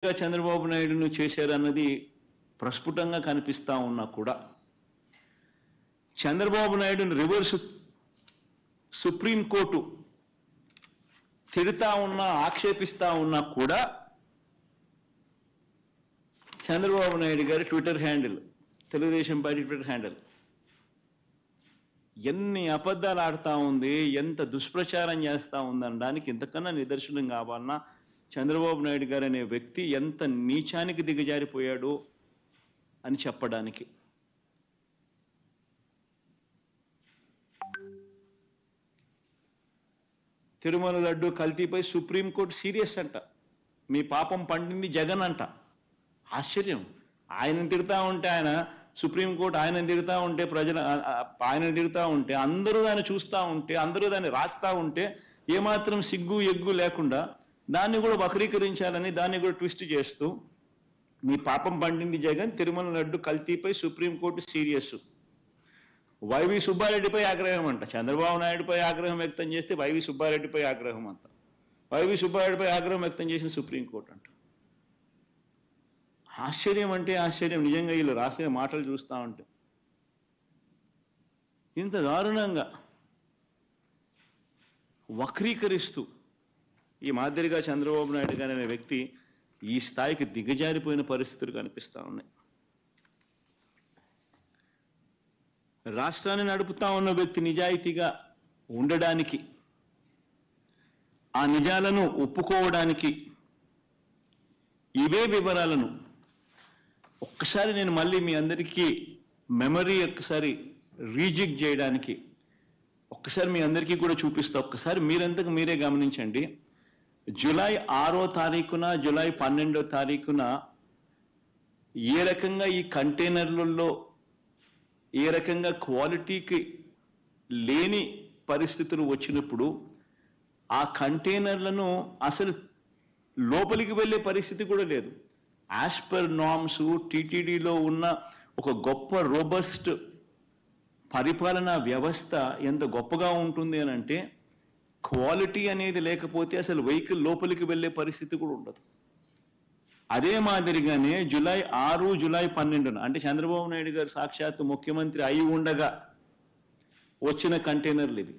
చంద్రబాబు నాయుడును చేశారన్నది ప్రస్ఫుటంగా కనిపిస్తా ఉన్నా కూడా చంద్రబాబు నాయుడును రివర్స్ సుప్రీంకోర్టు తిడతా ఉన్నా ఆక్షేపిస్తా ఉన్నా కూడా చంద్రబాబు నాయుడు గారి Twitter handle, Telugu Desam party Twitter handle ఎన్ని అబద్ధాలు ఆడుతూ ఉంది, ఎంత దుష్ప్రచారం చేస్తూ ఉందనడానికి ఇంతకన్నా నిదర్శనం కావాలన్నా చంద్రబాబు నాయుడు గారు అనే వ్యక్తి ఎంత నీచానికి దిగజారిపోయాడు అని చెప్పడానికి. తిరుమల లడ్డు కల్తీపై సుప్రీంకోర్టు సీరియస్ అంట, మీ పాపం పండింది జగన్ అంట. ఆశ్చర్యం. ఆయన తిడతా ఉంటే, ఆయన సుప్రీంకోర్టు ఆయన తిడతా ఉంటే, ప్రజలు ఆయన తిడతా ఉంటే, అందరూ దాన్ని చూస్తూ ఉంటే, అందరూ దాన్ని రాస్తూ ఉంటే ఏమాత్రం సిగ్గు ఎగ్గు లేకుండా దాన్ని కూడా వక్రీకరించాలని దాన్ని కూడా ట్విస్ట్ చేస్తూ మీ పాపం పండింది జగన్, తిరుమల లడ్డు కల్తీపై సుప్రీంకోర్టు సీరియస్. వైవి సుబ్బారెడ్డిపై ఆగ్రహం అంట. చంద్రబాబు నాయుడుపై ఆగ్రహం వ్యక్తం చేస్తే వైవి సుబ్బారెడ్డిపై ఆగ్రహం అంట. వైవి సుబ్బారెడ్డిపై ఆగ్రహం వ్యక్తం చేసిన సుప్రీంకోర్టు అంట. ఆశ్చర్యం అంటే ఆశ్చర్యం. నిజంగా వీళ్ళు రాసిన మాటలు చూస్తూ ఉంటే ఇంత దారుణంగా వక్రీకరిస్తూ ఈ మాదిరిగా చంద్రబాబు నాయుడు గారు అనే వ్యక్తి ఈ స్థాయికి దిగజారిపోయిన పరిస్థితులు కనిపిస్తూ ఉన్నాయి. రాష్ట్రాన్ని నడుపుతా ఉన్న వ్యక్తి నిజాయితీగా ఉండడానికి, ఆ నిజాలను ఒప్పుకోవడానికి ఇవే వివరాలను ఒక్కసారి నేను మళ్ళీ మీ అందరికీ మెమరీ ఒక్కసారి రీజిక్ చేయడానికి ఒక్కసారి మీ అందరికీ కూడా చూపిస్తా. ఒక్కసారి మీరంతకు మీరే గమనించండి. జూలై 6వ తారీఖున, జూలై 12వ తారీఖున ఏ రకంగా ఈ కంటైనర్లలో ఏ రకంగా క్వాలిటీకి లేని పరిస్థితులు వచ్చినప్పుడు ఆ కంటైనర్లను అసలు లోపలికి వెళ్ళే పరిస్థితి కూడా లేదు. యాజ్ పర్ నార్మ్స్ టీటీడీలో ఉన్న ఒక గొప్ప రోబస్ట్ పరిపాలనా వ్యవస్థ ఎంత గొప్పగా ఉంటుంది అని అంటే, క్వాలిటీ అనేది లేకపోతే అసలు వెహికల్ లోపలికి వెళ్ళే పరిస్థితి కూడా ఉండదు. అదే మాదిరిగానే జూలై 6, జూలై 12 అంటే చంద్రబాబు నాయుడు గారు సాక్షాత్తు ముఖ్యమంత్రి అయి ఉండగా వచ్చిన కంటైనర్లు ఇవి.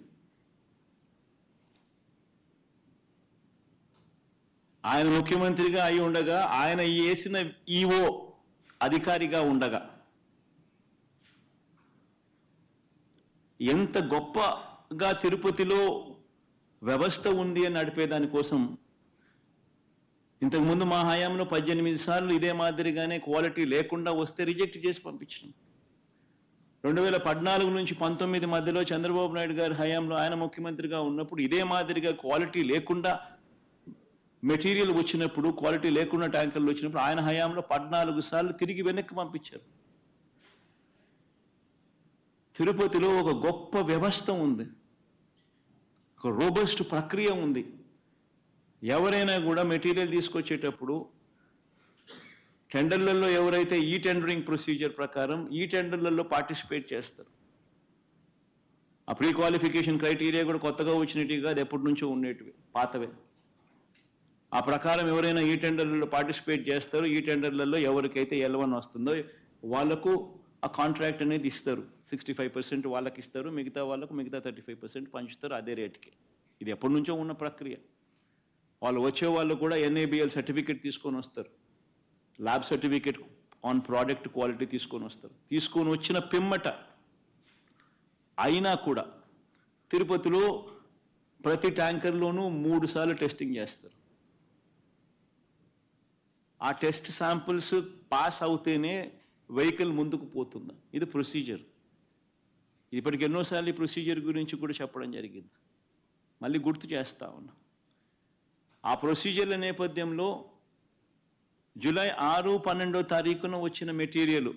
ఆయన ముఖ్యమంత్రిగా అయి ఉండగా, ఆయన వేసిన ఈఓ అధికారిగా ఉండగా ఎంత గొప్పగా తిరుపతిలో వ్యవస్థ ఉంది అని నడిపేదాని కోసం ఇంతకుముందు మా హయాంలో 18 సార్లు ఇదే మాదిరిగానే క్వాలిటీ లేకుండా వస్తే రిజెక్ట్ చేసి పంపించినాం. 2014 నుంచి 19 మధ్యలో చంద్రబాబు నాయుడు గారి హయాంలో ఆయన ముఖ్యమంత్రిగా ఉన్నప్పుడు ఇదే మాదిరిగా క్వాలిటీ లేకుండా మెటీరియల్ వచ్చినప్పుడు, క్వాలిటీ లేకుండా ట్యాంకర్లు వచ్చినప్పుడు ఆయన హయాంలో 14 సార్లు తిరిగి వెనక్కి పంపించారు. తిరుపతిలో ఒక గొప్ప వ్యవస్థ ఉంది, ఒక రోబస్ట్ ప్రక్రియ ఉంది. ఎవరైనా కూడా మెటీరియల్ తీసుకొచ్చేటప్పుడు టెండర్లలో ఎవరైతే ఈ టెండరింగ్ ప్రొసీజర్ ప్రకారం ఈ టెండర్లలో పార్టిసిపేట్ చేస్తారు, ఆ ప్రీ క్వాలిఫికేషన్ క్రైటీరియా కూడా కొత్తగా వచ్చినట్టుగా అది ఎప్పటి నుంచో ఉండేటివి, పాతవే. ఆ ప్రకారం ఎవరైనా ఈ టెండర్లలో పార్టిసిపేట్ చేస్తారు. ఈ టెండర్లలో ఎవరికైతే L1 వస్తుందో వాళ్లకు ఆ కాంట్రాక్ట్ అనేది ఇస్తారు. 65% వాళ్ళకి ఇస్తారు, మిగతా వాళ్ళకు మిగతా 35% పంచుతారు అదే రేటుకి. ఇది ఎప్పటి నుంచో ఉన్న ప్రక్రియ. వాళ్ళు వచ్చే వాళ్ళు కూడా NABL సర్టిఫికేట్ తీసుకొని వస్తారు, lab certificate on product quality తీసుకొని వస్తారు. తీసుకొని వచ్చిన పిమ్మట అయినా కూడా తిరుపతిలో ప్రతి ట్యాంకర్లోనూ 3 సార్లు టెస్టింగ్ చేస్తారు. ఆ టెస్ట్ శాంపుల్స్ పాస్ అవుతేనే వెహికల్ ముందుకు పోతుందా. ఇది ప్రొసీజర్. ఇప్పటికి ఎన్నోసార్లు ఈ ప్రొసీజర్ గురించి కూడా చెప్పడం జరిగింది, మళ్ళీ గుర్తు చేస్తా ఉన్నా. ఆ ప్రొసీజర్ల నేపథ్యంలో జూలై 6, 12వ తారీఖున వచ్చిన మెటీరియల్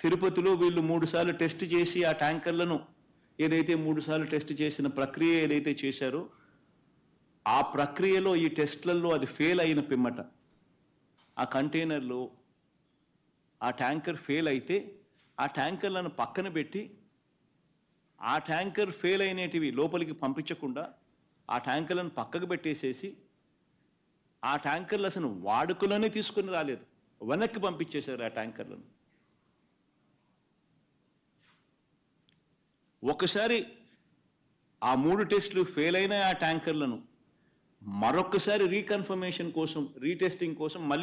తిరుపతిలో వీళ్ళు 3 సార్లు టెస్ట్ చేసి ఆ ట్యాంకర్లను ఏదైతే 3 సార్లు టెస్ట్ చేసిన ప్రక్రియ ఏదైతే చేశారో ఆ ప్రక్రియలో ఈ టెస్ట్లలో అది ఫెయిల్ అయిన పిమ్మట ఆ కంటైనర్లో ఆ ట్యాంకర్ ఫెయిల్ అయితే ఆ ట్యాంకర్లను పక్కన పెట్టి ఆ ట్యాంకర్ ఫెయిల్ అయినటివి లోపలికి పంపించకుండా ఆ ట్యాంకర్లను పక్కకు పెట్టేసేసి ఆ ట్యాంకర్లు అసలు వాడుకలోనే తీసుకుని రాలేదు, వెనక్కి పంపించేశారు ఆ ట్యాంకర్లను. ఒకసారి ఆ 3 టెస్టులు ఫెయిల్ అయిన ఆ ట్యాంకర్లను మరొకసారి రీకన్ఫర్మేషన్ కోసం, రీటెస్టింగ్ కోసం మళ్ళీ